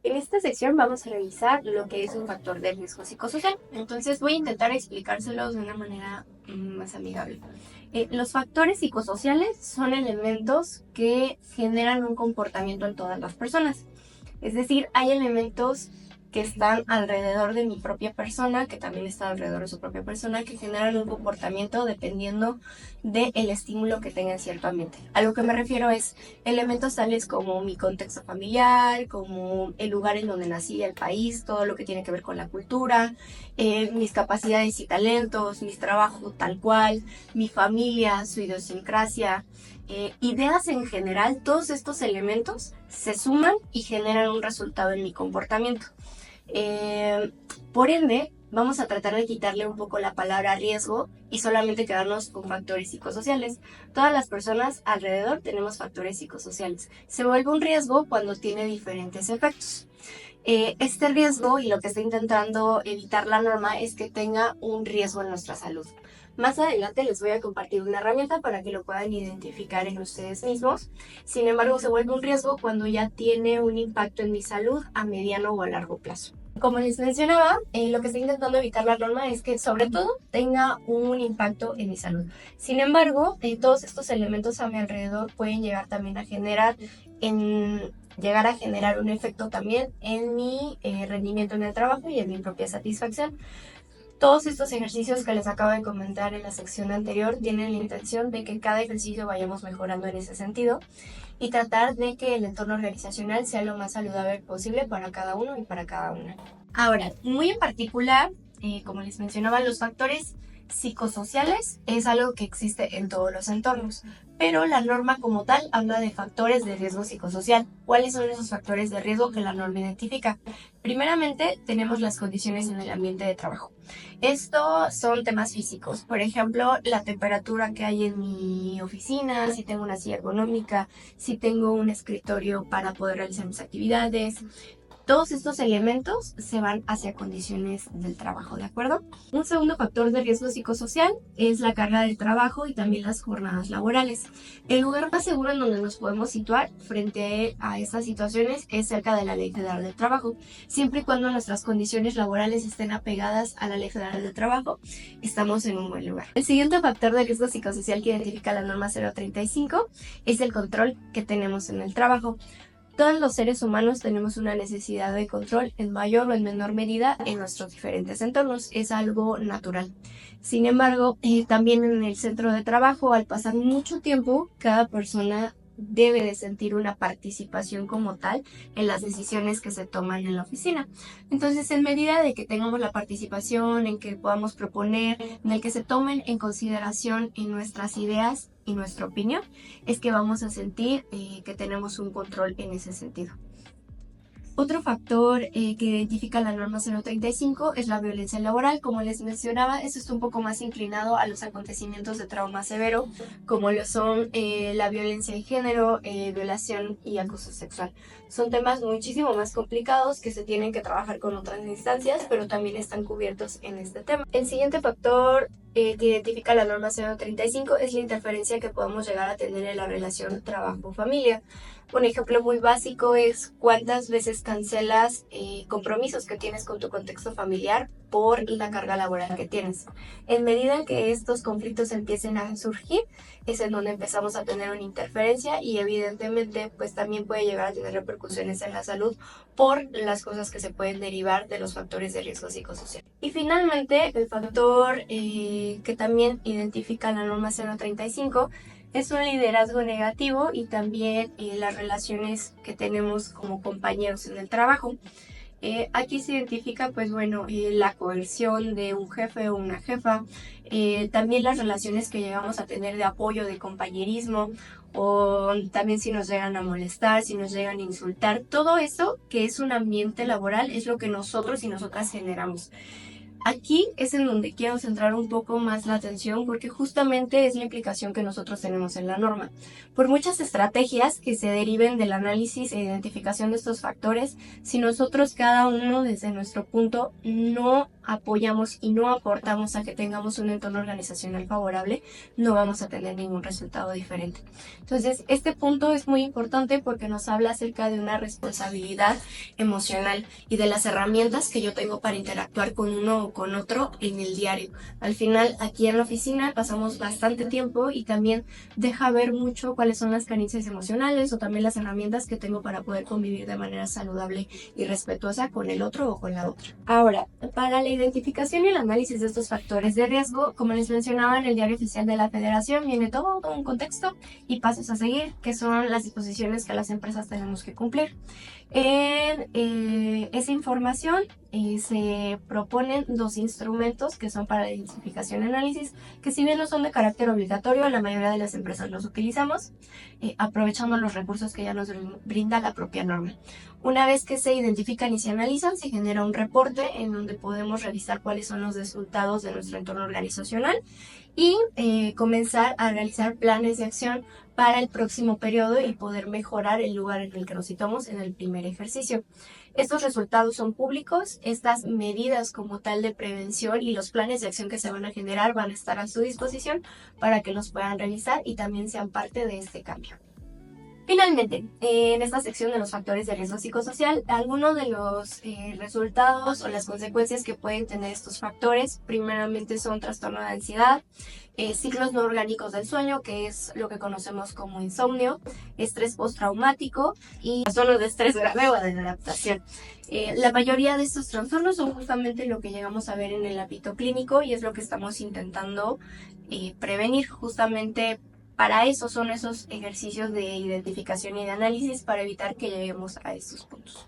En esta sección vamos a revisar lo que es un factor de riesgo psicosocial. Entonces voy a intentar explicárselos de una manera más amigable. Los factores psicosociales son elementos que generan un comportamiento en todas las personas. Es decir, hay elementos que están alrededor de mi propia persona, que también están alrededor de su propia persona, que generan un comportamiento dependiendo del estímulo que tenga en cierto ambiente. A lo que me refiero es elementos tales como mi contexto familiar, como el lugar en donde nací, el país, todo lo que tiene que ver con la cultura, mis capacidades y talentos, mis trabajos tal cual, mi familia, su idiosincrasia, ideas en general. Todos estos elementos se suman y generan un resultado en mi comportamiento. Por ende, vamos a tratar de quitarle un poco la palabra riesgo y solamente quedarnos con factores psicosociales. Todas las personas alrededor tenemos factores psicosociales. Se vuelve un riesgo cuando tiene diferentes efectos. Este riesgo y lo que está intentando evitar la norma es que tenga un riesgo en nuestra salud. Más adelante les voy a compartir una herramienta para que lo puedan identificar en ustedes mismos. Sin embargo, se vuelve un riesgo cuando ya tiene un impacto en mi salud a mediano o a largo plazo. Como les mencionaba, lo que está intentando evitar la norma es que sobre todo tenga un impacto en mi salud. Sin embargo, todos estos elementos a mi alrededor pueden llegar también a generar un efecto también en mi rendimiento en el trabajo y en mi propia satisfacción. Todos estos ejercicios que les acabo de comentar en la sección anterior tienen la intención de que cada ejercicio vayamos mejorando en ese sentido y tratar de que el entorno organizacional sea lo más saludable posible para cada uno y para cada una. Ahora, muy en particular, como les mencionaba, los factores psicosociales es algo que existe en todos los entornos, pero la norma como tal habla de factores de riesgo psicosocial. ¿Cuáles son esos factores de riesgo que la norma identifica? Primeramente, tenemos las condiciones en el ambiente de trabajo. Estos son temas físicos, por ejemplo, la temperatura que hay en mi oficina, si tengo una silla ergonómica, si tengo un escritorio para poder realizar mis actividades. Todos estos elementos se van hacia condiciones del trabajo, ¿de acuerdo? Un segundo factor de riesgo psicosocial es la carga del trabajo y también las jornadas laborales. El lugar más seguro en donde nos podemos situar frente a estas situaciones es cerca de la Ley Federal del Trabajo. Siempre y cuando nuestras condiciones laborales estén apegadas a la Ley Federal del Trabajo, estamos en un buen lugar. El siguiente factor de riesgo psicosocial que identifica la norma 035 es el control que tenemos en el trabajo. Todos los seres humanos tenemos una necesidad de control en mayor o en menor medida en nuestros diferentes entornos. Es algo natural. Sin embargo, también en el centro de trabajo, al pasar mucho tiempo, cada persona debe de sentir una participación como tal en las decisiones que se toman en la oficina. Entonces, en medida de que tengamos la participación, en que podamos proponer, en el que se tomen en consideración en nuestras ideas y nuestra opinión, es que vamos a sentir que tenemos un control en ese sentido. Otro factor que identifica la norma 035 es la violencia laboral. Como les mencionaba, esto está un poco más inclinado a los acontecimientos de trauma severo, como lo son la violencia de género, violación y acoso sexual. Son temas muchísimo más complicados que se tienen que trabajar con otras instancias, pero también están cubiertos en este tema. El siguiente factor que identifica la norma 035 es la interferencia que podemos llegar a tener en la relación trabajo-familia. Un ejemplo muy básico es cuántas veces cancelas compromisos que tienes con tu contexto familiar por la carga laboral que tienes. En medida en que estos conflictos empiecen a surgir, es en donde empezamos a tener una interferencia y evidentemente pues también puede llegar a tener repercusiones en la salud por las cosas que se pueden derivar de los factores de riesgo psicosocial. Y finalmente, el factor que también identifica la norma 035 es un liderazgo negativo y también las relaciones que tenemos como compañeros en el trabajo. Aquí se identifica, pues bueno, la coerción de un jefe o una jefa, también las relaciones que llegamos a tener de apoyo, de compañerismo, o también si nos llegan a molestar, si nos llegan a insultar. Todo eso que es un ambiente laboral es lo que nosotros y nosotras generamos. Aquí es en donde quiero centrar un poco más la atención porque justamente es la implicación que nosotros tenemos en la norma. Por muchas estrategias que se deriven del análisis e identificación de estos factores, si nosotros cada uno desde nuestro punto no apoyamos y no aportamos a que tengamos un entorno organizacional favorable, no vamos a tener ningún resultado diferente. Entonces, este punto es muy importante porque nos habla acerca de una responsabilidad emocional y de las herramientas que yo tengo para interactuar con uno o con otro en el diario. Al final, aquí en la oficina pasamos bastante tiempo y también deja ver mucho cuáles son las carencias emocionales o también las herramientas que tengo para poder convivir de manera saludable y respetuosa con el otro o con la otra. Ahora, para la identificación y el análisis de estos factores de riesgo, como les mencionaba en el diario oficial de la Federación, viene todo un contexto y pasos a seguir, que son las disposiciones que las empresas tenemos que cumplir. En esa información se proponen 2 instrumentos que son para la identificación y análisis, que si bien no son de carácter obligatorio, la mayoría de las empresas los utilizamos, aprovechando los recursos que ya nos brinda la propia norma. Una vez que se identifican y se analizan, se genera un reporte en donde podemos revisar cuáles son los resultados de nuestro entorno organizacional y comenzar a realizar planes de acción para el próximo periodo y poder mejorar el lugar en el que nos situamos en el primer ejercicio. Estos resultados son públicos, estas medidas como tal de prevención y los planes de acción que se van a generar van a estar a su disposición para que los puedan revisar y también sean parte de este cambio. Finalmente, en esta sección de los factores de riesgo psicosocial, algunos de los resultados o las consecuencias que pueden tener estos factores, primeramente son trastorno de ansiedad, ciclos no orgánicos del sueño, que es lo que conocemos como insomnio, estrés postraumático y trastornos de estrés grave o de adaptación. La mayoría de estos trastornos son justamente lo que llegamos a ver en el ámbito clínico y es lo que estamos intentando prevenir justamente. Para eso son esos ejercicios de identificación y de análisis para evitar que lleguemos a estos puntos.